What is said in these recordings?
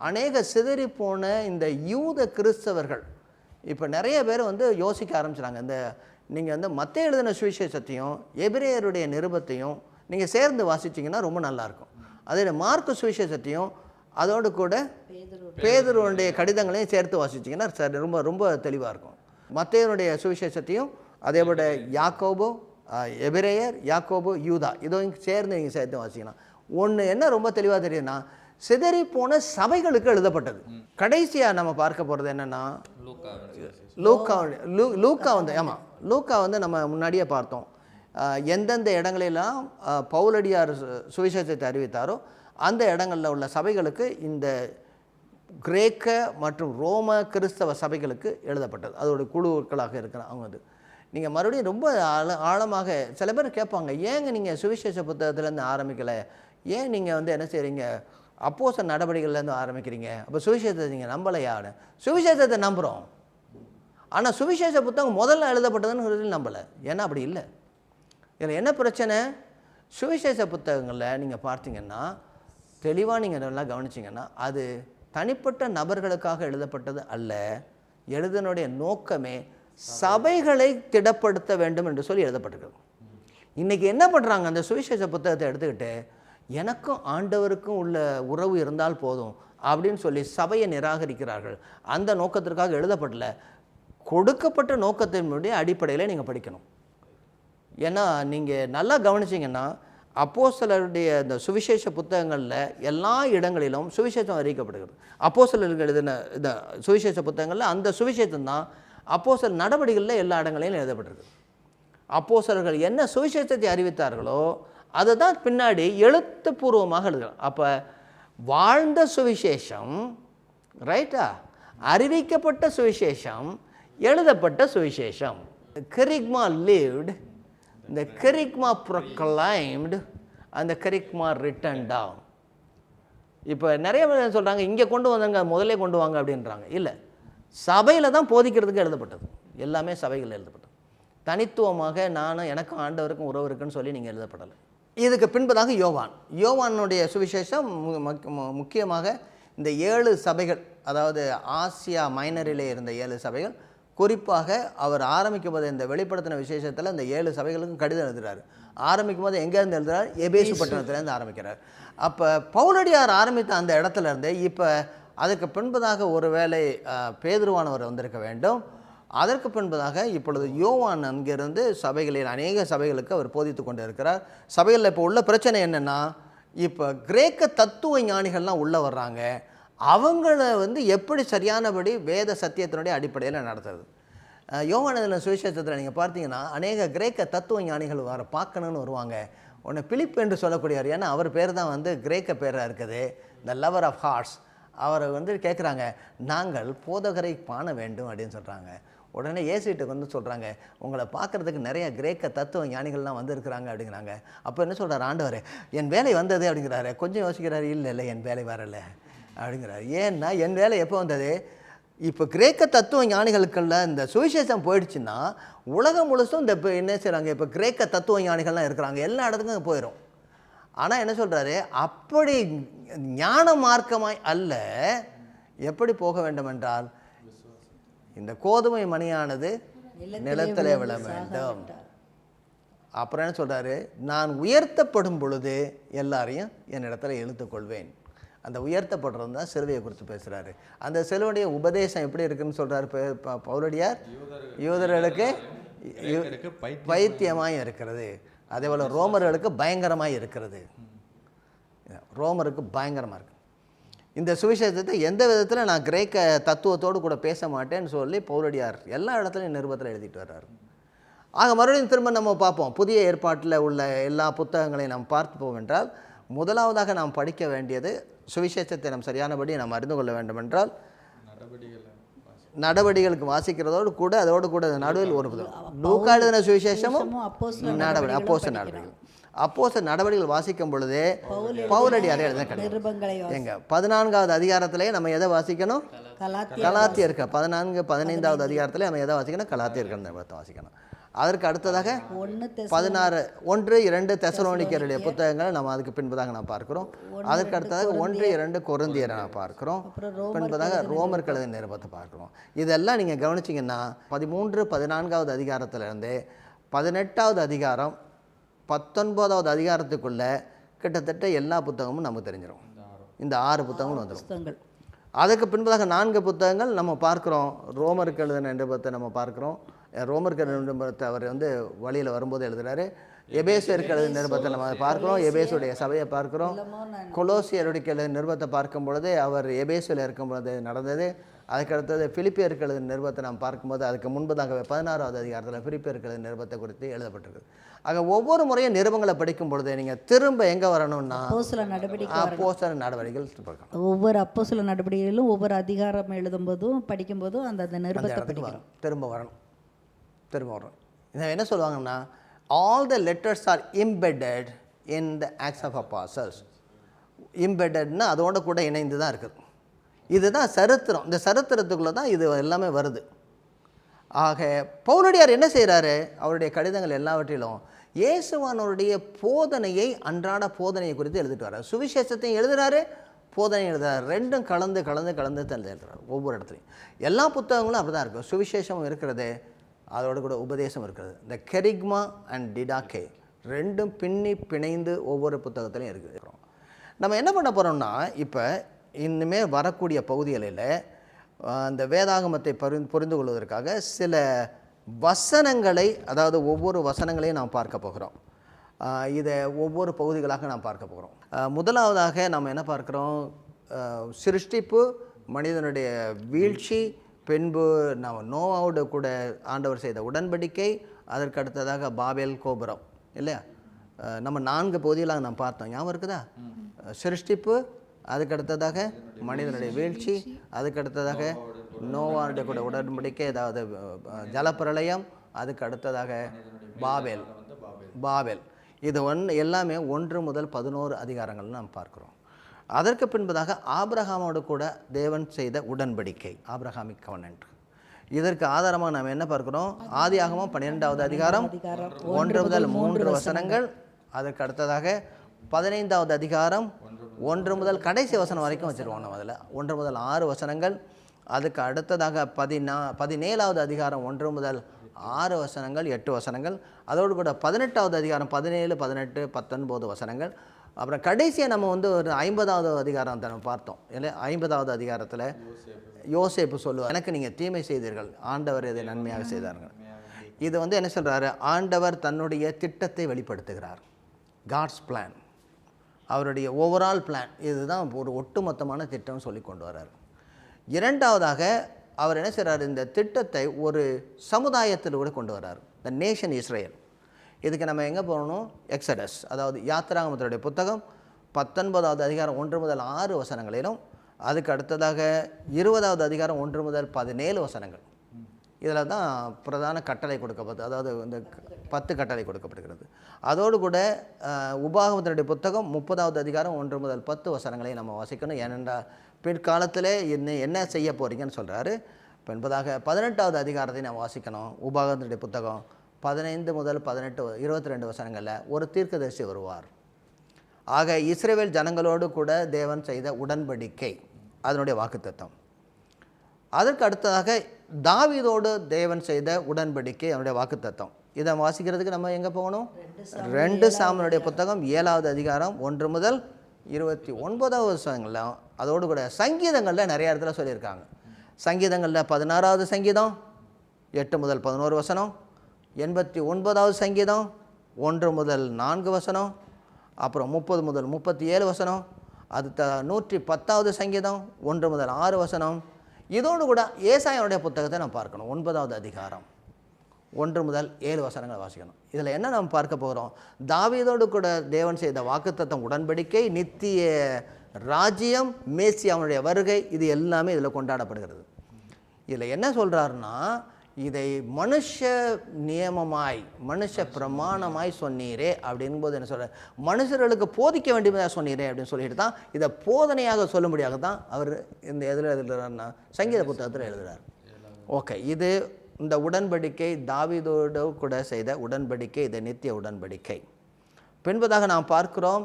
அநேக சிதறி போன இந்த யூத கிறிஸ்தவர்கள் இப்போ நிறைய பேர் வந்து யோசிக்க ஆரம்பிச்சிட்டாங்க. இந்த நீங்கள் வந்து மத்தேயு எழுதின சுவிசேஷத்தையும் எபிரேயருடைய நிருபத்தையும் நீங்கள் சேர்ந்து வாசிச்சிங்கன்னா ரொம்ப நல்லாயிருக்கும். அதே மார்க்கு சுவிசேஷத்தையும் அதோடு கூட பேதுருவுடைய கடிதங்களையும் சேர்த்து வாசிச்சிங்கன்னா சரி ரொம்ப ரொம்ப தெளிவாக இருக்கும். மத்தேயுடைய சுவிசேஷத்தையும் அதே போல் யாக்கோபு, எபிரேயர், யாக்கோபு, யூதா இதையும் சேர்ந்து நீங்கள் சேர்த்து வாசிக்கலாம். ஒன்று என்ன ரொம்ப தெளிவாக தெரியுதுன்னா, சிதறி போன சபைகளுக்கு எழுதப்பட்டது. கடைசியாக நம்ம பார்க்க போகிறது என்னென்னா லூக்கா வந்து ஆமாம் லூக்கா வந்து நம்ம முன்னாடியே பார்த்தோம். எந்தெந்த இடங்களெல்லாம் பவுலடியார் சுவிசேஷத்தை அறிவித்தாரோ அந்த இடங்களில் உள்ள சபைகளுக்கு இந்த கிரேக்க மற்றும் ரோம கிறிஸ்தவ சபைகளுக்கு எழுதப்பட்டது. அதோடைய குழுக்களாக இருக்கிறாங்க. அவங்க அது நீங்கள் மறுபடியும் ரொம்ப ஆழமாக சில பேர் கேட்பாங்க, ஏங்க நீங்கள் சுவிசேஷ புத்தகத்துலேருந்து ஆரம்பிக்கலை, ஏன் நீங்கள் வந்து என்ன செய்கிறீங்க அப்போஸ்தலர் நடவடிக்கைகள்லேருந்து ஆரம்பிக்கிறீங்க, அப்போ சுவிசேஷத்தை நீங்கள் நம்பலையான்னு. சுவிசேஷத்தை நம்புகிறோம், ஆனால் சுவிசேஷ புத்தகம் முதல்ல எழுதப்பட்டதுன்னு நம்பலை. ஏன்னா அப்படி இல்லை. இதில் என்ன பிரச்சனை, சுவிசேஷ புத்தகங்களில் நீங்கள் பார்த்தீங்கன்னா தெளிவாக நீங்கள் நல்லா கவனிச்சிங்கன்னா அது தனிப்பட்ட நபர்களுக்காக எழுதப்பட்டது அல்ல. எழுதினுடைய நோக்கமே சபைகளை திடப்படுத்த வேண்டும் என்று சொல்லி எழுதப்பட்டிருக்கிறது. இன்றைக்கி என்ன பண்ணுறாங்க, அந்த சுவிசேஷ புத்தகத்தை எடுத்துக்கிட்டு எனக்கும் ஆண்டவருக்கும் உள்ள உறவு இருந்தால் போதும் அப்படின்னு சொல்லி சபையை நிராகரிக்கிறார்கள். அந்த நோக்கத்திற்காக எழுதப்படல, கொடுக்கப்பட்ட நோக்கத்தினுடைய அடிப்படையில் நீங்கள் படிக்கணும். ஏன்னா நீங்கள் நல்லா கவனிச்சிங்கன்னா அப்போஸ்தலருடைய இந்த சுவிசேஷ புத்தகங்களில் எல்லா இடங்களிலும் சுவிசேஷம் அறிவிக்கப்படுகிறது. அப்போஸ்தலர்கள் எழுதின இந்த சுவிசேஷ புத்தகங்களில் அந்த சுவிசேஷம் தான் அப்போஸ்தலர் நடவடிக்கைகளில் எல்லா இடங்களிலும் எழுதப்பட்டிருக்கு. அப்போஸ்தலர்கள் என்ன சுவிசேஷத்தை அறிவித்தார்களோ அதை தான் பின்னாடி எழுத்துப்பூர்வமாக எழுதுகிறோம். அப்போ வாழ்ந்த சுவிசேஷம் ரைட்டா, அறிவிக்கப்பட்ட சுவிசேஷம், எழுதப்பட்ட சுவிசேஷம். கெரிக்மா lived, the kerygma proclaimed and the kerygma written down. இப்போ நிறைய பேர் சொல்கிறாங்க இங்கே கொண்டு வந்தாங்க முதலே கொண்டு வாங்க அப்படின்றாங்க. இல்லை, சபையில் தான் போதிக்கிறதுக்கு எழுதப்பட்டது. எல்லாமே சபைகள் எழுதப்பட்டது. தனித்துவமாக நானும் எனக்கும் ஆண்டவருக்கும் உறவு இருக்குன்னு சொல்லி நீங்கள் எழுதப்படலை. இதுக்கு பின்பதாக யோவானுடைய சுவிசேஷம் முக்கியமாக இந்த 7 சபைகள், அதாவது ஆசியா மைனரிலே இருந்த 7 சபைகள், குறிப்பாக அவர் ஆரம்பிக்கும் போது இந்த வெளிப்படுத்தின விசேஷத்தில் இந்த 7 சபைகளுக்கும் கடிதம் எழுதுகிறார். ஆரம்பிக்கும் போது எங்கேருந்து எழுதுகிறார், எபேசு பட்டணத்துலேருந்து ஆரம்பிக்கிறார். அப்போ பவுலடியார் ஆரம்பித்த அந்த இடத்துல இருந்து இப்போ அதுக்கு பின்பதாக ஒரு வேளை பேதுருவானவர் வந்திருக்க வேண்டும். அதற்கு பின்பதாக இப்பொழுது யோவான் அங்கிருந்து சபைகளில் அநேக சபைகளுக்கு அவர் போதித்து கொண்டு இருக்கிறார். சபைகளில் இப்போ உள்ள பிரச்சனை என்னென்னா, இப்போ கிரேக்க தத்துவ ஞானிகள்லாம் உள்ளே வர்றாங்க. அவங்கள வந்து எப்படி சரியானபடி வேத சத்தியத்தினுடைய அடிப்படையில் நடத்துறது. யோவான் சுவிசேஷத்தில் நீங்கள் பார்த்தீங்கன்னா அநேக கிரேக்க தத்துவ ஞானிகள் வர பார்க்கணுன்னு வருவாங்க. உன்னை பிலிப் என்று சொல்லக்கூடியவர், ஏன்னா அவர் பேர் தான் வந்து கிரேக்க பேராக இருக்குது, த லவர் ஆஃப் ஹார்ட்ஸ். அவரை வந்து கேட்குறாங்க, நாங்கள் போதகரை காண வேண்டும் அப்படின்னு சொல்கிறாங்க. உடனே ஏசிட்டுக்கு வந்து சொல்கிறாங்க, உங்களை பார்க்குறதுக்கு நிறைய கிரேக்க தத்துவ ஞானிகள்லாம் வந்திருக்கிறாங்க அப்படிங்கிறாங்க. அப்போ என்ன சொல்கிறார் ஆண்டவர், என் வேலை வந்தது அப்படிங்கிறாரு. கொஞ்சம் யோசிக்கிறாரு, இல்லை என் வேலை வரலை அப்படிங்கிறார். ஏன்னா என் வேலை எப்போ வந்தது, இப்போ கிரேக்க தத்துவ ஞானிகளுக்குள்ள இந்த சுவிசேஷம் போயிடுச்சுன்னா உலகம் முழுசும் இந்த இப்போ என்ன செய்கிறாங்க, இப்போ கிரேக்க தத்துவ ஞானிகள்லாம் இருக்கிறாங்க, எல்லா இடத்துக்கும் போயிடும். ஆனால் என்ன சொல்கிறாரு, அப்படி ஞான மார்க்கமாய் அல்ல, எப்படி போக வேண்டும் என்றால் இந்த கோதுமை மணியானது நிலத்திலே விழ வேண்டும். அப்புறம் என்ன சொல்கிறாரு, நான் உயர்த்தப்படும் பொழுது எல்லாரையும் என்னிடத்துல இழுத்துக்கொள்வேன். அந்த உயர்த்தப்படுறது தான் சிலுவையை குறித்து பேசுகிறாரு. அந்த சிலுவையுடைய உபதேசம் எப்படி இருக்குன்னு சொல்கிறார் பவுலடியார், யூதர்களுக்கு பைத்தியமாய் இருக்கிறது, அதே போல் ரோமர்களுக்கு பயங்கரமாக இருக்கிறது. ரோமருக்கு பயங்கரமாக இருக்குது. இந்த சுவிசேஷத்தை எந்த விதத்தில் நான் கிரேக்க தத்துவத்தோடு கூட பேச மாட்டேன்னு சொல்லி பவுலடியார் எல்லா இடத்துலையும் நிருபத்தில் எழுதிட்டு வர்றாரு. ஆக மறுபடியும் திரும்ப நம்ம பார்ப்போம், புதிய ஏற்பாட்டில் உள்ள எல்லா புத்தகங்களையும் நாம் பார்ப்போம் என்றால், முதலாவதாக நாம் படிக்க வேண்டியது சுவிசேஷத்தை நாம் சரியானபடி நாம் அறிந்து கொள்ள வேண்டும் என்றால் நடவடிக்கைகளுக்கு வாசிக்கிறதோடு கூட அதோடு கூட நடுவில் ஒரு லூக்கா எழுதின சுவிசேஷமும் அப்போஸ்தலர் நடவடிக்கைகள் வாசிக்கும் பொழுதே பவுலடியார் எழுதின கடிதம். எங்க 14வது அதிகாரத்திலே நம்ம எதை வாசிக்கணும், கலாத்தியர் 14, 15வது அதிகாரத்திலே நம்ம எதை வாசிக்கணும், கலாத்தியர் நிருபத்தை வாசிக்கணும். அதற்கு அடுத்ததாக 1-2 தெசலோனிக்கேயருடைய புத்தகங்களை நம்ம அதுக்கு பின்பதாக நாம் பார்க்கிறோம். அதற்கு அடுத்ததாக 1-2 கொரிந்தியரை நாம் பார்க்கிறோம். பின்பதாக ரோமருக்கு எழுதின நிருபத்தை பார்க்கிறோம். இதெல்லாம் நீங்கள் கவனிச்சிங்கன்னா 13-14வது அதிகாரத்திலிருந்து 18வது அதிகாரம் 19வது அதிகாரத்துக்குள்ள கிட்டத்தட்ட எல்லா புத்தகமும் நமக்கு தெரிஞ்சிடும். இந்த 6 புத்தகங்களும் வந்துடும். அதுக்கு பின்பதாக 4 புத்தகங்கள் நம்ம பார்க்குறோம். ரோமருக்கு எழுதின நிருபத்தை நம்ம பார்க்குறோம். ரோமருக்கு எழுதின நிருபத்தை அவர் வழியில் வரும்போது எழுதுகிறாரு. எபேசியருக்கு எழுதின நிருபத்தை நம்ம பார்க்குறோம். எபேசுடைய சபையை பார்க்குறோம். கொலோசியருக்கு எழுதின நிருபத்தை பார்க்கும் பொழுது அவர் எபேசியில் இருக்கும்பொழுது நடந்தது. அதுக்கடுத்தது பிலிப்பியருக்கு எழுதின நிருபத்தை நாம் பார்க்கும்போது அதுக்கு முன்பதாகவே 16வது அதிகாரத்தில் பிலிப்பியருக்கு எழுதின நிருபத்தை குறித்து எழுதப்பட்டிருக்கு. ஆக ஒவ்வொரு முறையும் நிருபங்களை படிக்கும் பொழுது நீங்கள் திரும்ப எங்கே வரணும்னா அப்போஸ்தலர் நடவடிக்கைகள், ஒவ்வொரு அப்போஸ்தலர் நடவடிக்கைகளிலும் ஒவ்வொரு அதிகாரம் எழுதும்போதும் படிக்கும்போதும் அந்த நிருபத்தை படிக்கணும். திரும்ப வரணும். இதை என்ன சொல்லுவாங்கன்னா all the letters are embedded in the Acts of Apostles. embeddedனா அதோட கூட இணைந்து தான் இருக்குது. இதுதான் சரித்திரம். இந்த சரித்திரத்துக்குள்ளே தான் இது எல்லாமே வருது. ஆக பவுலடியார் என்ன செய்கிறாரு? அவருடைய கடிதங்கள் எல்லாவற்றிலும் இயேசுவானவருடைய போதனையை, அன்றாட போதனையை குறித்து எழுதிட்டு வர்றார். சுவிசேஷத்தையும் எழுதுகிறாரு, போதனையும் எழுதுறாரு. ரெண்டும் கலந்து எழுதுறாரு ஒவ்வொரு இடத்துலையும். எல்லா புத்தகங்களும் அப்படி தான் இருக்கும். சுவிசேஷமும் இருக்கிறது, அதோடு கூட உபதேசம் இருக்கிறது. இந்த கெரிக்மா அண்ட் டிடாக்கே ரெண்டும் பிணைந்து ஒவ்வொரு புத்தகத்திலையும் இருக்குது. நம்ம என்ன பண்ண போகிறோம்னா, இப்போ இனிமேல் வரக்கூடிய பகுதிகளில் அந்த வேதாகமத்தை புரிந்து கொள்வதற்காக சில வசனங்களை, அதாவது ஒவ்வொரு வசனங்களையும் நாம் பார்க்க போகிறோம். இதை ஒவ்வொரு பகுதிகளாக நாம் பார்க்க போகிறோம். முதலாவதாக நம்ம என்ன பார்க்குறோம்? சிருஷ்டிப்பு, மனிதனுடைய வீழ்ச்சி, பின்பு நம்ம நோவாவோடு கூட ஆண்டவர் செய்த உடன்படிக்கை, அதற்கு அடுத்ததாக பாபேல் கோபுரம், இல்லையா? நம்ம 4 பகுதிகளாக நாம் பார்த்தோம். ஞாபகம் இருக்குதா? சிருஷ்டிப்பு, அதுக்கு அடுத்ததாக மனிதனுடைய வீழ்ச்சி, அதுக்கு அடுத்ததாக நோவாவுடைய கூட உடன்படிக்கை, அதாவது ஜலப்பிரளயம், அதுக்கு அடுத்ததாக பாபேல். இது எல்லாமே 1 முதல் 11 அதிகாரங்கள் நாம் பார்க்குறோம். அதற்கு பின்பதாக ஆபிரகாமோடு கூட தேவன் செய்த உடன்படிக்கை, ஆபிரகாமிக் கவனன்ட். இதற்கு ஆதாரமாக நாம் என்ன பார்க்கிறோம்? ஆதியாகமம் 12வது அதிகாரம் 1 முதல் 3 வசனங்கள். அதற்கு அடுத்ததாக 15வது அதிகாரம் 1 முதல் கடைசி வசனம் வரைக்கும் வச்சுருவோம். நம்ம அதில் 1 முதல் 6 வசனங்கள். அதுக்கு அடுத்ததாக 17வது அதிகாரம் 1 முதல் 6 வசனங்கள், 8 வசனங்கள். அதோடு கூட 18வது அதிகாரம் 17, 18, 19 வசனங்கள். அப்புறம் கடைசியாக நம்ம ஒரு 50வது அதிகாரம் நம்ம பார்த்தோம். இல்லை, 50வது அதிகாரத்தில் யோசேப்பு சொல்லுவார், எனக்கு நீங்கள் தீமை செய்தீர்கள், ஆண்டவர் இதை நன்மையாக செய்தார்கள். இது என்ன சொல்கிறாரு? ஆண்டவர் தன்னுடைய திட்டத்தை வெளிப்படுத்துகிறார். காட்ஸ் பிளான், அவருடைய ஓவரால் பிளான், இதுதான் ஒரு ஒட்டுமொத்தமான திட்டம்னு சொல்லி கொண்டு வர்றார். இரண்டாவதாக அவர் என்ன செய்கிறார்? இந்த திட்டத்தை ஒரு சமுதாயத்தில் கூட கொண்டு வர்றார், த நேஷன் இஸ்ரேல். இதுக்கு நம்ம எங்கே போகணும்? எக்ஸடஸ், அதாவது யாத்திராகமத்தினுடைய புத்தகம் 19வது அதிகாரம் 1 முதல் 6 வசனங்களிலும், அதுக்கு அடுத்ததாக 20வது அதிகாரம் 1 முதல் 17 வசனங்கள். இதில் தான் பிரதான கட்டளை கொடுக்கப்பட்டது, அதாவது இந்த 10 கட்டளை கொடுக்கப்படுகிறது. அதோடு கூட உபாகமத்தினுடைய புத்தகம் 30வது அதிகாரம் 1 முதல் 10 வசனங்களை நம்ம வாசிக்கணும். ஏனென்றால் பிற்காலத்தில் என்ன செய்ய போகிறீங்கன்னு சொல்கிறாரு. என்பதாக 18வது அதிகாரத்தை நம்ம வாசிக்கணும். உபாகமத்தினுடைய புத்தகம் 15 முதல் 18, 22 வசனங்களில் ஒரு தீர்க்கதரிசி வருவார். ஆக இஸ்ரவேல் ஜனங்களோடு கூட தேவன் செய்த உடன்படிக்கை, அதனுடைய வாக்குத்தத்தம். அதற்கு அடுத்ததாக தாவீதோடு தேவன் செய்த உடன்படிக்கை, அதனுடைய வாக்குத்தத்தம். இதை வாசிக்கிறதுக்கு நம்ம எங்கே போகணும்? 2 சாமுவேலுடைய புத்தகம் 7வது அதிகாரம் 1 முதல் 29வது வசனங்களில். அதோடு கூட சங்கீதங்களில் நிறைய இடத்துல சொல்லியிருக்காங்க. சங்கீதங்களில் 16வது சங்கீதம் 8 முதல் 11 வசனம், 89வது சங்கீதம் 1 முதல் 4 வசனம், அப்புறம் 30 முதல் 37 வசனம், அது 110வது சங்கீதம் 1 முதல் 6 வசனம். இதோடு கூட ஏசாயாவுடைய புத்தகத்தை நம்ம பார்க்கணும். 9வது அதிகாரம் 1 முதல் 7 வசனங்களை வாசிக்கணும். இதில் என்ன நம்ம பார்க்க போகிறோம்? தாவீதோடு கூட தேவன் செய்த வாக்குத்தத்தம், உடன்படிக்கை, நித்திய ராஜ்யம், மேசியாவுடைய வருகை, இது எல்லாமே இதில் கொண்டாடப்படுகிறது. இதில் என்ன சொல்கிறாருன்னா, இதை மனுஷ நியமமாய், மனுஷ பிரமாணமாய் சொன்னீரே அப்படின்போது என்ன சொல்கிறார்? மனுஷர்களுக்கு போதிக்க வேண்டியதாக சொன்னீரே அப்படின்னு சொல்லிட்டு தான் இதை போதனையாக சொல்லும்படியாக தான் அவர் இந்த எதில் எழுதுகிறார்னா சங்கீத புத்தகத்தில் எழுதுகிறார். ஓகே, இது இந்த உடன்படிக்கை தாவீதோடு கூட செய்த உடன்படிக்கை, இது நித்திய உடன்படிக்கை. பின்பதாக நாம் பார்க்கிறோம்,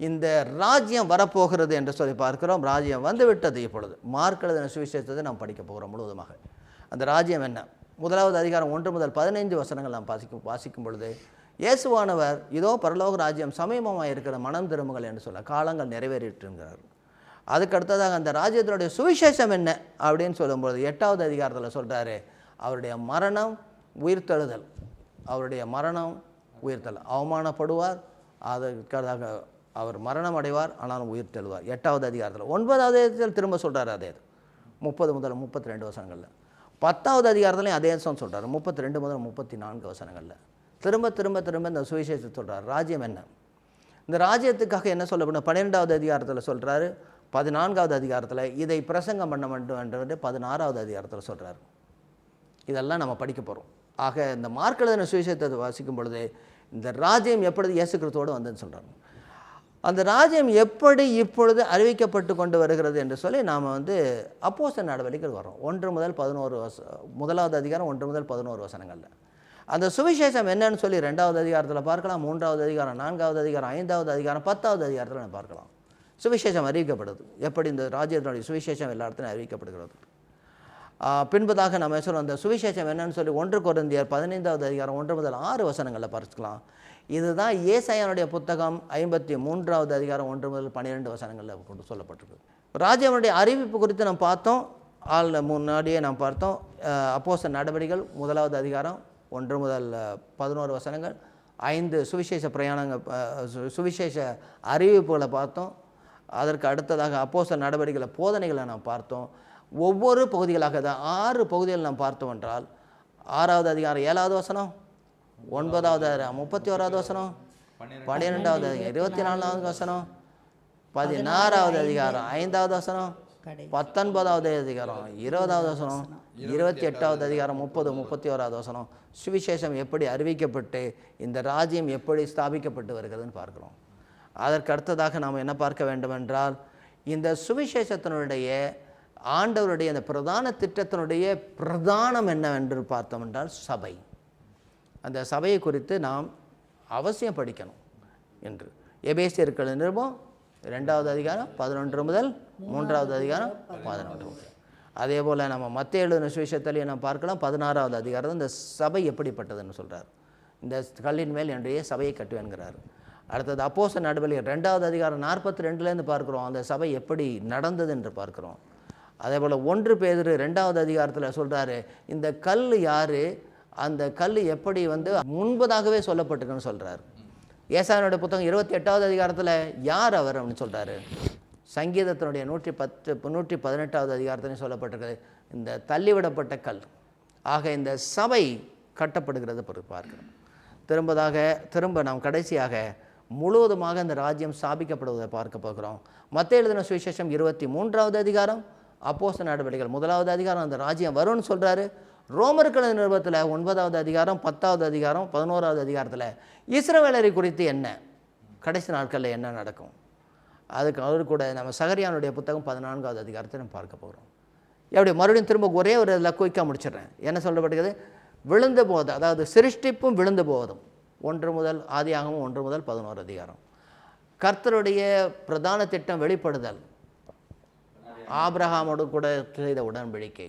இந்த ராஜ்யம் வரப்போகிறது என்று சொல்லி பார்க்கிறோம். ராஜ்யம் வந்து விட்டது. இப்பொழுது மார்க் எழுதின சுவிசேஷத்தை நாம் படிக்க போகிறோம் முழுவதுமாக. அந்த ராஜ்யம் என்ன? 1வது அதிகாரம் 1 முதல் 15 வசனங்கள் நாம் வாசிக்கும் பொழுது, இயேசுவானவர் இதோ பரலோக ராஜ்யம் சமீபமாக இருக்கிற, மனம் திரும்புங்கள் என்று சொல்ல காலங்கள் நிறைவேறிட்டுங்கிறார். அதுக்கு அடுத்ததாக அந்த ராஜ்யத்தினுடைய சுவிசேஷம் என்ன அப்படின்னு சொல்லும்போது 8வது அதிகாரத்தில் சொல்கிறாரு, அவருடைய மரணம் உயிர்த்தெழுதல். அவருடைய மரணம் உயிர்த்தெழுதல். அவமானப்படுவார், அதற்காக அவர் மரணம் அடைவார், ஆனாலும் உயிர்த்தெழுவார். 8வது அதிகாரத்தில். 9வது அதிகாரத்தில் திரும்ப சொல்கிறார் அதே 30 முதல் 32 வசனங்களில். 10வது அதிகாரத்துலையும் அதே சொல்கிறார் 32 முதல் 34 வசனங்களில். திரும்ப திரும்ப திரும்ப இந்த சுவிசேஷத்தை சொல்கிறார். ராஜ்யம் என்ன? இந்த ராஜ்யத்துக்காக என்ன சொல்லப்படும்? 12வது அதிகாரத்தில் சொல்கிறாரு. 14வது அதிகாரத்தில் இதை பிரசங்கம் பண்ண வேண்டும் என்று 16வது அதிகாரத்தில் சொல்கிறார். இதெல்லாம் நம்ம படிக்க போகிறோம். ஆக இந்த மார்க் எழுதின சுவிசேஷத்தை வாசிக்கும் பொழுது இந்த ராஜ்யம் எப்படி இயேசு கிறிஸ்துவோடு வந்ததுன்னு சொல்கிறாங்க. அந்த ராஜ்யம் எப்படி இப்பொழுது அறிவிக்கப்பட்டு கொண்டு வருகிறது என்று சொல்லி நாம் அப்போஸ்தலர் நடவடிக்கைகள் வரோம். 1 முதல் 11 1வது அதிகாரம் 1 முதல் 11 வசனங்களில் அந்த சுவிசேஷம் என்னன்னு சொல்லி 2வது அதிகாரத்தில் பார்க்கலாம், 3வது அதிகாரம், 4வது அதிகாரம், 5வது அதிகாரம், 10வது அதிகாரத்தில் நம்ம பார்க்கலாம். சுவிசேஷம் அறிவிக்கப்படுது. எப்படி இந்த ராஜ்யத்தினுடைய சுவிசேஷம் எல்லா இடத்துலையும் அறிவிக்கப்படுகிறது. பின்பதாக நம்ம சொல்கிறோம் அந்த சுவிசேஷம் என்னன்னு சொல்லி 1 கொரிந்தியர் 15வது அதிகாரம் 1 முதல் 6 வசனங்களில் பார்க்கலாம். இதுதான் ஏசாயாவுடைய புத்தகம் 53வது அதிகாரம் 1 முதல் 12 வசனங்களில் கொண்டு சொல்லப்பட்டிருக்கு. ராஜ்யத்தினுடைய அறிவிப்பு குறித்து நம்ம பார்த்தோம். முன்னாடியே நாம் பார்த்தோம். அப்போஸ்தலர் நடவடிக்கைகள் 1வது அதிகாரம் 1 முதல் 11 வசனங்கள், 5 சுவிசேஷ பிரயாணங்கள், சுவிசேஷ அறிவிப்புகளை பார்த்தோம். அதற்கு அடுத்ததாக அப்போஸ்தலர் நடவடிக்கைகளை போதனைகளை நாம் பார்த்தோம். ஒவ்வொரு பகுதிகளாக தான் 6 பகுதிகள் நாம் பார்த்தோம் என்றால் 6வது அதிகாரம் 7வது வசனம், 9வது அதிகாரம் 31வது வசனம், 12வது அதிகாரம் 24வது வசனம், 16வது அதிகாரம் 5வது வசனம், 19வது அதிகாரம் 20வது வசனம், 28வது அதிகாரம் 30 31வது வசனம். சுவிசேஷம் எப்படி அறிவிக்கப்பட்டு இந்த ராஜ்யம் எப்படி ஸ்தாபிக்கப்பட்டு வருகிறதுன்னு பார்க்கிறோம். அதற்கு அடுத்ததாக நாம் என்ன பார்க்க வேண்டும் என்றால், இந்த சுவிசேஷத்தினுடைய ஆண்டவருடைய அந்த பிரதான திட்டத்தினுடைய பிரதானம் என்னவென்று பார்த்தோம் என்றால் சபை. அந்த சபையை குறித்து நாம் அவசியம் படிக்கணும் என்று எபேசியர்கள் நிருபம் 2வது அதிகாரம் 11 முதல் 3வது அதிகாரம் 11. அதே போல் நம்ம மத்தேயு எழுதின சுவிசேஷத்திலேயே நாம் பார்க்கலாம். 16வது அதிகாரம் இந்த சபை எப்படிப்பட்டதுன்னு சொல்கிறார். இந்த கல்லின் மேல் என்னுடைய சபையை கட்டுவேன்கிறார். அடுத்தது அப்போஸ்தலர் நடவடிக்கைகள் 2வது அதிகாரம் 42லேருந்து பார்க்குறோம் அந்த சபை எப்படி நடந்தது என்று பார்க்குறோம். அதே போல் 1 பேதுரு 2வது அதிகாரத்தில் சொல்கிறாரு, இந்த கல் யார், அந்த கல் எப்படி முன்பதாகவே சொல்லப்பட்டிருக்குன்னு சொல்கிறார். ஏசாயாவுடைய புத்தகம் 28வது அதிகாரத்தில் யார் அவர் அப்படின்னு சொல்கிறாரு. சங்கீதத்தினுடைய 118வது அதிகாரத்திலையும் சொல்லப்பட்டிருக்கிறது இந்த தள்ளிவிடப்பட்ட கல். ஆக இந்த சபை கட்டப்படுகிறது பார்க்கிறோம். திரும்ப நாம் கடைசியாக முழுவதுமாக இந்த ராஜ்யம் ஸ்தாபிக்கப்படுவதை பார்க்க போகிறோம். மத்தேயு எழுதின சுவிசேஷம் 23வது அதிகாரம், அப்போஸ்தலர் நடவடிக்கைகள் 1வது அதிகாரம் அந்த ராஜ்யம் வரும்னு சொல்கிறாரு. ரோமர்கள் நிருபத்தில் 9வது அதிகாரம், 10வது அதிகாரம், 11வது அதிகாரத்தில் இஸ்ரவேலரை குறித்து என்ன, கடைசி நாட்களில் என்ன நடக்கும், அதுக்கு அவரு கூட நம்ம சகரியானுடைய புத்தகம் 14வது அதிகாரத்தை நம்ம பார்க்க போகிறோம். எப்படி மறுபடியும் திரும்ப ஒரே ஒரு இதில் குயிக்காக முடிச்சிடுறேன். என்ன சொல்லப்பட்டிருக்குது? விழுந்து போவது, அதாவது சிருஷ்டிப்பும் விழுந்து போவதும். 1 முதல் ஆதியாகமம் 1 முதல் 11 அதிகாரம். கர்த்தருடைய பிரதான திட்டம் வெளிப்படுதல், ஆபிரகாமோடு கூட செய்த உடன்படிக்கை.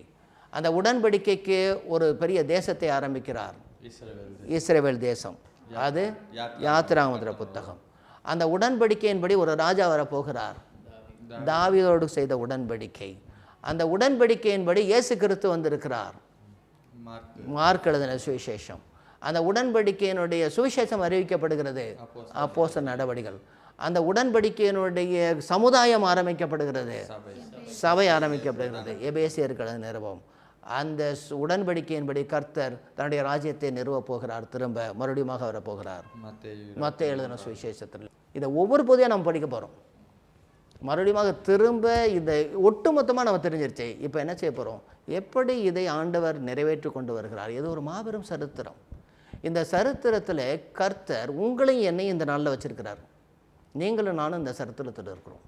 அந்த உடன்படிக்கைக்கு ஒரு பெரிய தேசத்தை ஆரம்பிக்கிறார், இஸ்ரவேல் தேசம். அது யாத்திராகமத்தின் புத்தகம். அந்த உடன்படிக்கையின்படி ஒரு ராஜா வரப்போகிறார், தாவீதோடு செய்த உடன்படிக்கை. அந்த உடன்படிக்கையின்படி இயேசு கிறிஸ்து வந்திருக்கிறார், மார்க் எழுதின சுவிசேஷம். அந்த உடன்படிக்கையினுடைய சுவிசேஷம் அறிவிக்கப்படுகிறது, அப்போஸ்தலர் நடவடிக்கைகள். அந்த உடன்படிக்கையினுடைய சமுதாயம் ஆரம்பிக்கப்படுகிறது, சபை ஆரம்பிக்கப்படுகிறது, எபேசியர்கள் நிறுவம். அந்த உடன்படிக்கையின்படி கர்த்தர் தன்னுடைய ராஜ்யத்தை நிறுவப் போகிறார், திரும்ப மறுபடியும் வரப்போகிறார். மத்தேயு எழுதின சுவிசேஷத்தில் இதை ஒவ்வொரு பொதியாக நம்ம படிக்க போகிறோம். மறுபடியும் திரும்ப இதை ஒட்டுமொத்தமாக நம்ம தெரிஞ்சிருச்சு. இப்போ என்ன செய்ய போகிறோம்? எப்படி இதை ஆண்டவர் நிறைவேற்றி கொண்டு வருகிறார்? இது ஒரு மாபெரும் சரித்திரம். இந்த சரித்திரத்தில் கர்த்தர் உங்களையும் என்னையும் இந்த நாளில் வச்சிருக்கிறார். நீங்களும் நானும் இந்த சரித்திரத்தில் இருக்கிறோம்.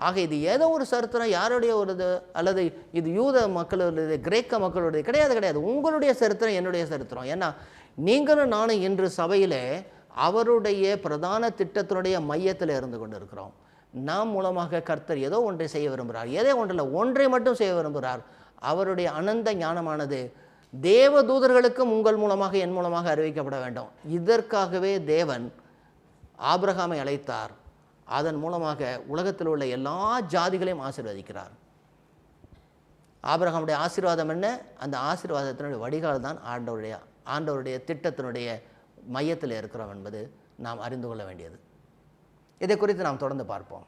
ஆக இது ஏதோ ஒரு சரித்திரம் யாருடைய ஒரு இது, அல்லது இது யூத மக்களுடையது, கிரேக்க மக்களுடைய கிடையாது. உங்களுடைய சரித்திரம், என்னுடைய சரித்திரம். ஏன்னா நீங்களும் நானும் இன்று சபையிலே அவருடைய பிரதான திட்டத்தினுடைய மையத்தில் இருந்து கொண்டு இருக்கிறோம். நாம் மூலமாக கர்த்தர் ஏதோ ஒன்றை செய்ய விரும்புகிறார். ஏதோ ஒன்றில் ஒன்றை மட்டும் செய்ய விரும்புகிறார். அவருடைய அனந்த ஞானமானது தேவ தூதர்களுக்கும் உங்கள் மூலமாக, என் மூலமாக அறிவிக்கப்பட வேண்டும். இதற்காகவே தேவன் ஆபிரகாமை அழைத்தார். அதன் மூலமாக உலகத்தில் உள்ள எல்லா ஜாதிகளையும் ஆசீர்வதிக்கிறார். ஆபிரகாமுடைய ஆசீர்வாதம் என்ன? அந்த ஆசீர்வாதத்தினுடைய வடிகால் தான் ஆண்டவருடைய திட்டத்தினுடைய மையத்தில் இருக்கிறோம் என்பது நாம் அறிந்து கொள்ள வேண்டியது. இதை குறித்து நாம் தொடர்ந்து பார்ப்போம்.